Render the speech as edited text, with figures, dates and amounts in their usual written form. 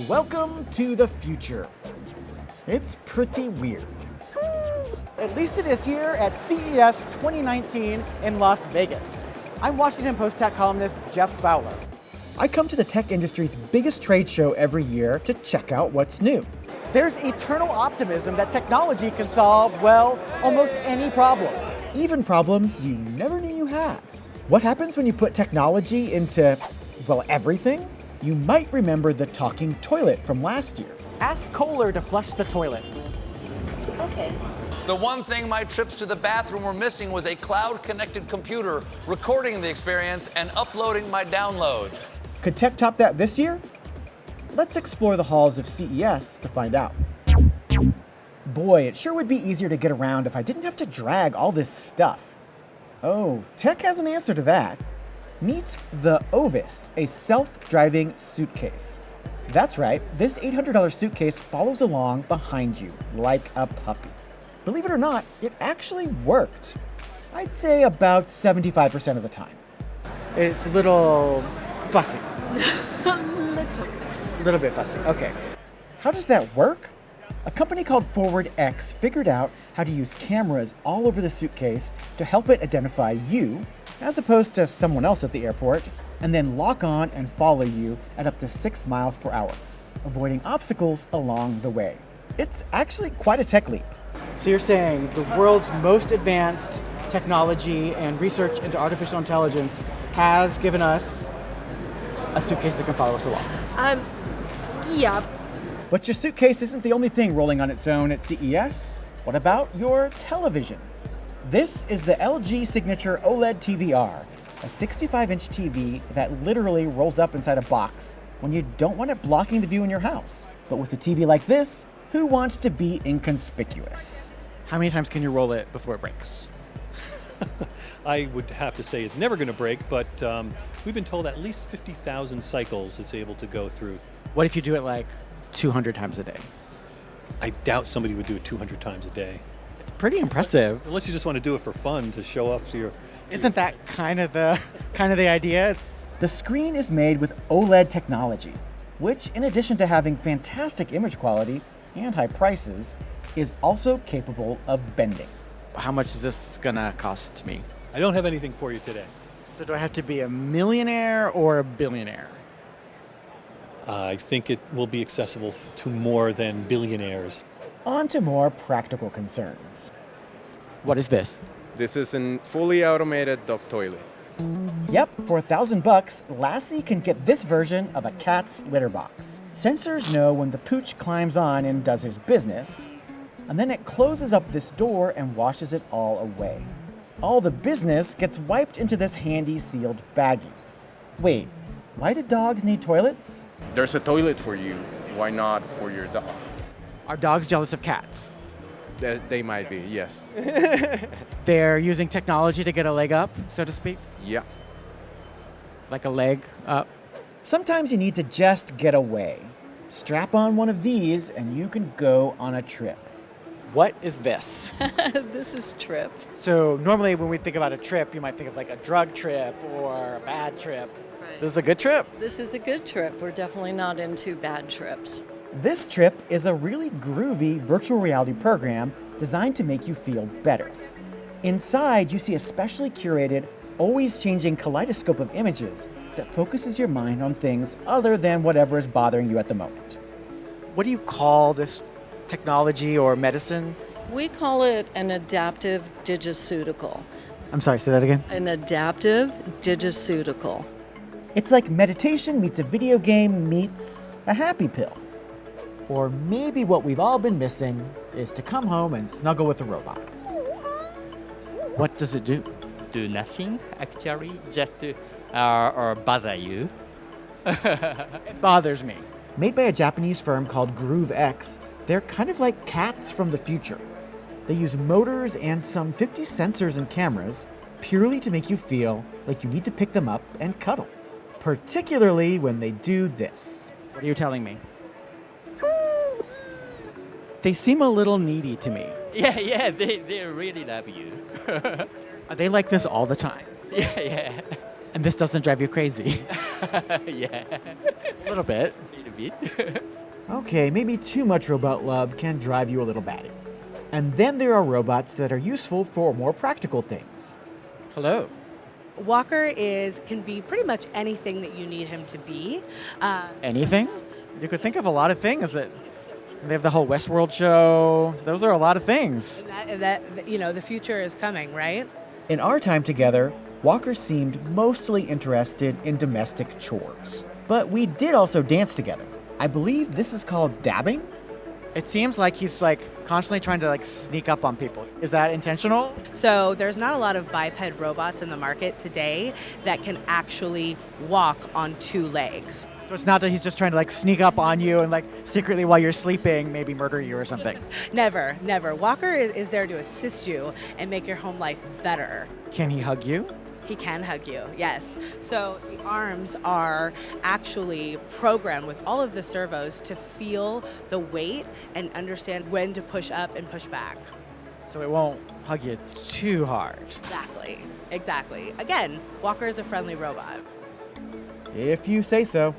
Welcome to the future. It's pretty weird. At least it is here at CES 2019 in Las Vegas. I'm Washington Post tech columnist Jeff Fowler. I come to the tech industry's biggest trade show every year to check out what's new. There's eternal optimism that technology can solve, well, almost any problem. Even problems you never knew you had. What happens when you put technology into, well, everything? You might remember the talking toilet from last year. Ask Kohler to flush the toilet. Okay. The one thing my trips to the bathroom were missing was a cloud-connected computer recording the experience and uploading my download. Could tech top that this year? Let's explore the halls of CES to find out. Boy, it sure would be easier to get around if I didn't have to drag all this stuff. Oh, tech has an answer to that. Meet the Ovis, a self-driving suitcase. That's right, this $800 suitcase follows along behind you like a puppy. Believe it or not, it actually worked. I'd say about 75% of the time. It's a little fussy. A little bit fussy, okay. How does that work? A company called ForwardX figured out how to use cameras all over the suitcase to help it identify you, as opposed to someone else at the airport, and then lock on and follow you at up to 6 miles per hour, avoiding obstacles along the way. It's actually quite a tech leap. So you're saying the world's most advanced technology and research into artificial intelligence has given us a suitcase that can follow us along? Yeah. But your suitcase isn't the only thing rolling on its own at CES. What about your television? This is the LG Signature OLED TVR, a 65-inch TV that literally rolls up inside a box when you don't want it blocking the view in your house. But with a TV like this, who wants to be inconspicuous? How many times can you roll it before it breaks? I would have to say it's never going to break, but we've been told at least 50,000 cycles it's able to go through. What if you do it like 200 times a day? I doubt somebody would do it 200 times a day. It's pretty impressive. Unless you just want to do it for fun, to show off to your... Isn't that kind of the idea? The screen is made with OLED technology, which, in addition to having fantastic image quality and high prices, is also capable of bending. How much is this gonna cost me? I don't have anything for you today. So do I have to be a millionaire or a billionaire? I think it will be accessible to more than billionaires. On to more practical concerns. What is this? This is a fully automated dog toilet. Yep, for $1,000, Lassie can get this version of a cat's litter box. Sensors know when the pooch climbs on and does his business, and then it closes up this door and washes it all away. All the business gets wiped into this handy sealed baggie. Wait, why do dogs need toilets? There's a toilet for you. Why not for your dog? Are dogs jealous of cats? They might be, yes. They're using technology to get a leg up, so to speak? Yeah. Like a leg up? Sometimes you need to just get away. Strap on one of these and you can go on a trip. What is this? This is Trip. So normally when we think about a trip, you might think of like a drug trip or a bad trip. Right. This is a good trip. This is a good trip. We're definitely not into bad trips. This trip is a really groovy virtual reality program designed to make you feel better. Inside, you see a specially curated, always changing kaleidoscope of images that focuses your mind on things other than whatever is bothering you at the moment. What do you call this technology or medicine? We call it an adaptive digiceutical. I'm sorry, say that again. An adaptive digiceutical. It's like meditation meets a video game meets a happy pill. Or maybe what we've all been missing is to come home and snuggle with a robot. What does it do? Do nothing, actually, just or bother you. It bothers me. Made by a Japanese firm called GrooveX, they're kind of like cats from the future. They use motors and some 50 sensors and cameras purely to make you feel like you need to pick them up and cuddle. Particularly when they do this. What are you telling me? They seem a little needy to me. Yeah, they really love you. Are they like this all the time? Yeah. And this doesn't drive you crazy? Yeah. A little bit. A little bit. Okay, maybe too much robot love can drive you a little batty. And then there are robots that are useful for more practical things. Hello. Walker can be pretty much anything that you need him to be. Anything? You could think of a lot of things that they have the whole Westworld show. Those are a lot of things. The future is coming, right? In our time together, Walker seemed mostly interested in domestic chores. But we did also dance together. I believe this is called dabbing? It seems like he's constantly trying to sneak up on people. Is that intentional? So there's not a lot of biped robots in the market today that can actually walk on two legs. So it's not that he's just trying to sneak up on you and secretly while you're sleeping maybe murder you or something. Never, never. Walker is there to assist you and make your home life better. Can he hug you? He can hug you, yes. So the arms are actually programmed with all of the servos to feel the weight and understand when to push up and push back. So it won't hug you too hard. Exactly. Again, Walker is a friendly robot. If you say so.